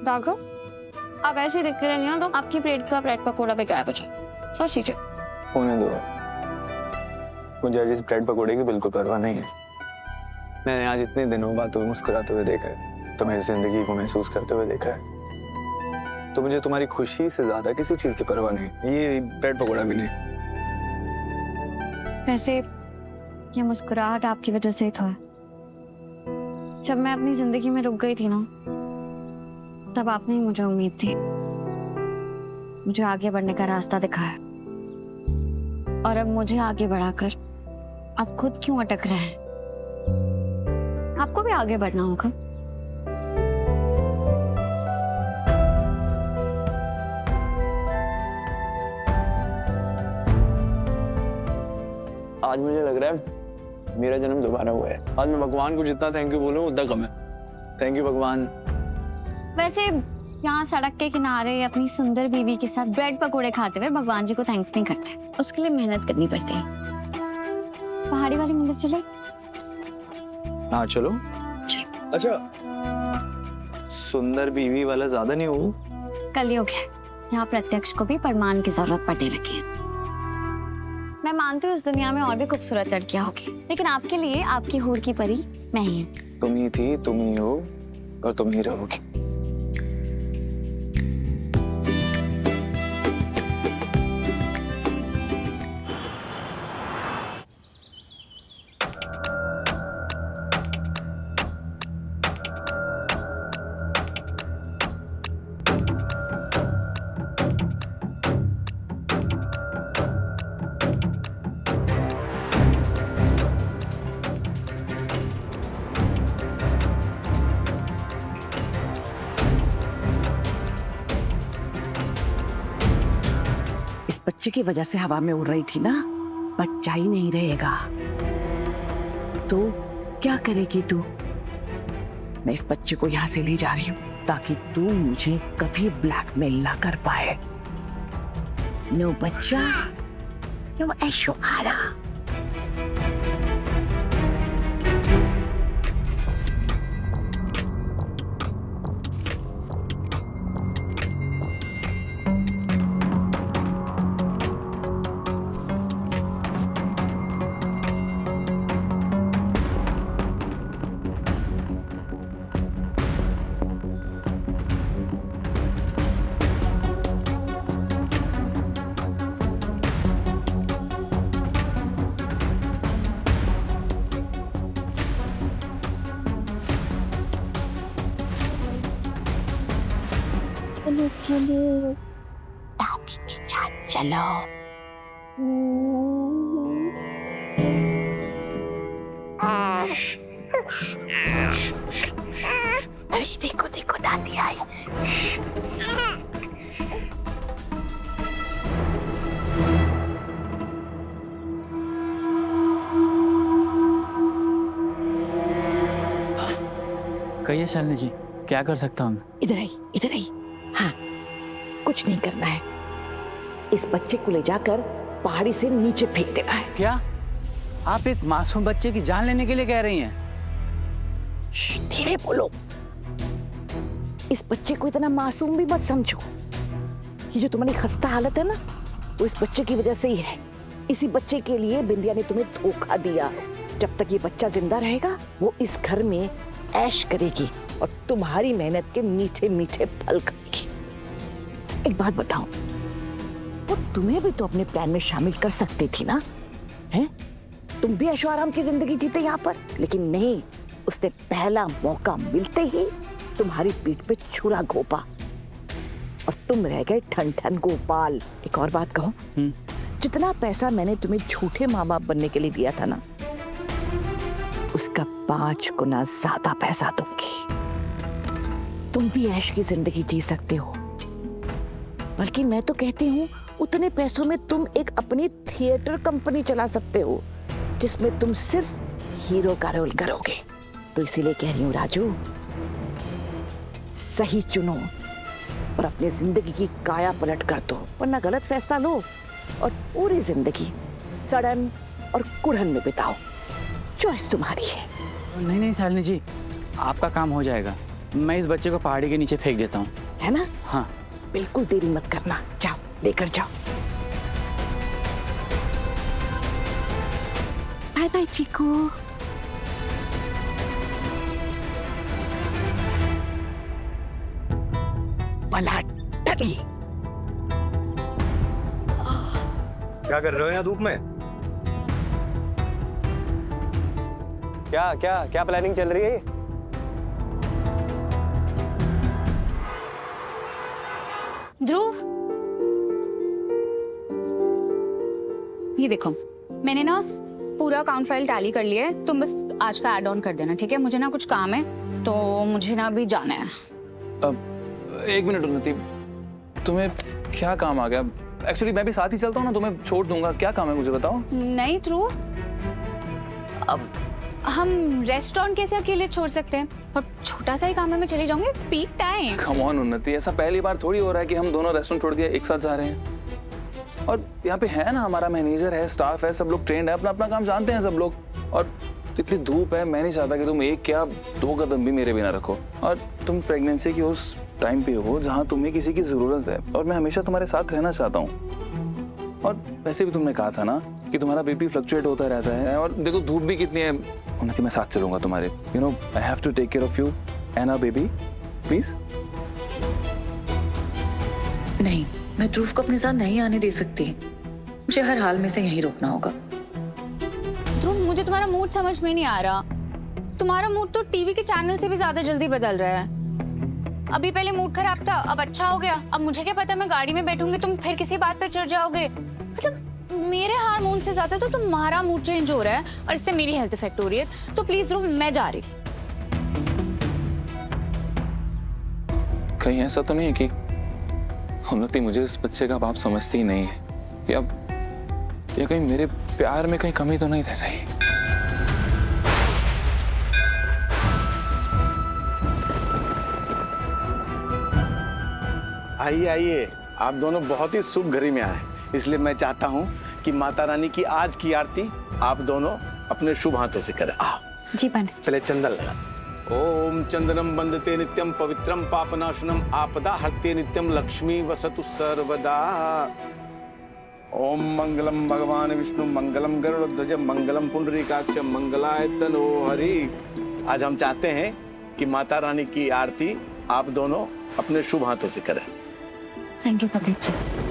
राघव, आप ऐसे ही देखते रहेंगे ना तो आपकी प्लेट का ब्रेड पकौड़ा भी गायब हो जाए। सोच लीजिए। होने दो, मुझे इस ब्रेड पकौड़े की बिल्कुल परवाह नहीं है। मैंने आज इतने दिनों बाद तुम्हें मुस्कुराते हुए देखा है, तुम्हें जिंदगी को महसूस करते हुए देखा है, तो मुझे तुम्हारी खुशी से ज्यादा किसी चीज की परवाह नहीं, ये ब्रेड पकौड़ा भी नहीं। वैसे ये मुस्कुराहट आपकी वजह से ही था। जब मैं अपनी जिंदगी में रुक गई थी ना, तब आपने ही मुझे उम्मीद थी, मुझे आगे बढ़ने का रास्ता दिखाया। और अब मुझे आगे बढ़ाकर आप खुद क्यों अटक रहे हैं? आपको भी आगे बढ़ना होगा। आज मुझे लग रहा है मेरा जन्म दोबारा हुआ है। आज मैं भगवान को जितना थैंक यू बोलूं उतना कम है। थैंक यू भगवान। वैसे यहाँ सड़क के किनारे अपनी सुंदर बीवी के साथ ब्रेड पकोड़े खाते हुए भगवान जी को थैंक्स नहीं करते, उसके लिए मेहनत करनी पड़ती है। पहाड़ी वाली मंदिर चले? हाँ चलो। अच्छा, सुंदर बीवी वाला ज्यादा नहीं हो? कलयुग है, यहाँ प्रत्यक्ष को भी प्रमाण की जरूरत पड़ने लगी है। मैं मानती हूँ इस दुनिया में और भी खूबसूरत लड़कियां होगी, लेकिन आपके लिए आपकी हूर की परी मैं ही हूँ। तुम ही थी, तुम ही हो और तुम ही रहोगी। बच्चे की वजह से हवा में उड़ रही थी ना, बच्चा ही नहीं रहेगा तो क्या करेगी तू? मैं इस बच्चे को यहाँ से ले जा रही हूँ ताकि तू मुझे कभी ब्लैकमेल ना कर पाए। नो बच्चा, नो ऐशो आरा। चलो दादी के साथ चलो। अरे देखो देखो दादी आई। कहिए शालिनी जी, क्या कर सकता हूँ? इधर आई, इधर आई। हाँ, कुछ नहीं करना है, इस बच्चे को ले जाकर पहाड़ी से नीचे फेंक देना है। क्या आप एक मासूम बच्चे की जान लेने के लिए कह रही हैं? धीरे बोलो, इस बच्चे को इतना मासूम भी मत समझो। ये जो तुम्हारी खस्ता हालत है ना, वो इस बच्चे की वजह से ही है। इसी बच्चे के लिए बिंदिया ने तुम्हें धोखा दिया। जब तक ये बच्चा जिंदा रहेगा, वो इस घर में ऐश करेगी और तुम्हारी मेहनत के मीठे मीठे फल खाएगी। एक बात बताओ, वो तुम्हें भी तो अपने प्लान में शामिल कर सकती थी ना? हैं? तुम भी ऐशो आराम की जिंदगी जीते यहाँ पर, लेकिन नहीं, उसने पहला मौका मिलते ही तुम्हारी पीठ पे छुरा घोंपा और तुम रह गए ठन ठन गोपाल। एक और बात कहूं, जितना पैसा मैंने तुम्हें झूठे माँ बाप बनने के लिए दिया था ना, उसका 5 गुना ज्यादा पैसा दूंगी। तुम भी ऐश की जिंदगी जी सकते हो, बल्कि मैं तो कहती हूँ उतने पैसों में तुम एक अपनी थिएटर कंपनी चला सकते हो, जिसमें तुम सिर्फ हीरो का रोल करोगे। तो इसीलिए कह रही हूँ राजू, सही चुनो और अपनी जिंदगी की काया पलट कर दो, वरना गलत फैसला लो और पूरी जिंदगी सड़न और कुड़न में बिताओ। चॉइस तुम्हारी है। नहीं नहीं शालिनी जी, आपका काम हो जाएगा। मैं इस बच्चे को पहाड़ी के नीचे फेंक देता हूँ। है ना? हाँ। बिल्कुल देरी मत करना, जाओ लेकर जाओ। बाय बाय चीकू। बला टली। क्या कर रहे हो यहाँ धूप में? क्या क्या क्या प्लानिंग चल रही है? ध्रुव, ये देखो मैंने ना पूरा अकाउंट फाइल टैली कर लिया है, तुम बस आज का ऐड ऑन कर देना, ठीक है? मुझे ना कुछ काम है तो मुझे ना अभी जाना है। अब एक मिनट उन्नति, तुम्हें क्या काम आ गया? एक्चुअली मैं भी साथ ही चलता हूँ ना, तुम्हें छोड़ दूंगा। क्या काम है मुझे बताओ। नहीं ध्रुव, अब हम रेस्टोरेंट कैसे अकेले छोड़ सकते हैं? और छोटा सा ही काम है, मैं चली जाऊंगी। Its peak time. Come on उन्नति, ऐसा पहली बार थोड़ी हो रहा है कि हम दोनों रेस्टोरेंट छोड़ के एक साथ जा रहे हैं। और यहाँ पे है ना, हमारा मैनेजर है, स्टाफ है, सब लोग ट्रेंड है, अपना अपना काम जानते हैं सब लोग। और इतनी धूप है, मैं नहीं चाहता कि तुम एक क्या 2 कदम भी मेरे बिना रखो। और तुम प्रेगनेंसी की उस टाइम पे हो जहाँ तुम्हें किसी की जरूरत है, और मैं हमेशा तुम्हारे साथ रहना चाहता हूँ। और वैसे भी तुमने कहा था ना कि तुम्हारा बीपी फ्लक्चुएट होता रहता है, और देखो धूप भी कितनी है। उन्नति मैं साथ चलूंगा तुम्हारे। You know I have to take care of you and our baby, please. नहीं, मैं ध्रुव को अपने साथ नहीं आने दे सकती। मुझे हर हाल में से यहीं रोकना होगा। ध्रुव, मुझे तुम्हारा मूड समझ में नहीं आ रहा। तुम्हारा मूड तो टीवी के चैनल से भी ज्यादा जल्दी बदल रहा है। अभी पहले मूड खराब था, अब अच्छा हो गया। अब मुझे क्या पता, मैं गाड़ी में बैठूंगी तुम फिर किसी बात पे चढ़ जाओगे। मतलब मेरे हार्मोन से ज्यादा तो तुम्हारा मूड चेंज हो रहा है, और इससे मेरी हेल्थ इफेक्ट हो रही है। तो प्लीज ध्रुव, मैं जा रही। कहीं ऐसा तो नहीं है कि उन्नति मुझे इस बच्चे का बाप समझती ही नहीं है, या कहीं मेरे प्यार में कहीं कमी तो नहीं रह रही? आइए आइए, आप दोनों बहुत ही शुभ घड़ी में आए, इसलिए मैं चाहता हूँ कि माता रानी की आज की आरती आप दोनों अपने शुभ हाथों से करें। आओ। जी पंडित। चले चंदन लगा। ओम चंदनम वंदते नित्यम पवित्रम पापनाशनम आपदा हरते नित्यम लक्ष्मी वसतु सर्वदा। ओम मंगलम भगवान विष्णु मंगलम गरुड़ध्वज मंगलम पुंडरीकाक्ष मंगलाय तनो हरि। आज हम चाहते हैं कि माता रानी की आरती आप दोनों अपने शुभ हाथों से करें। Thank you Pandit ji.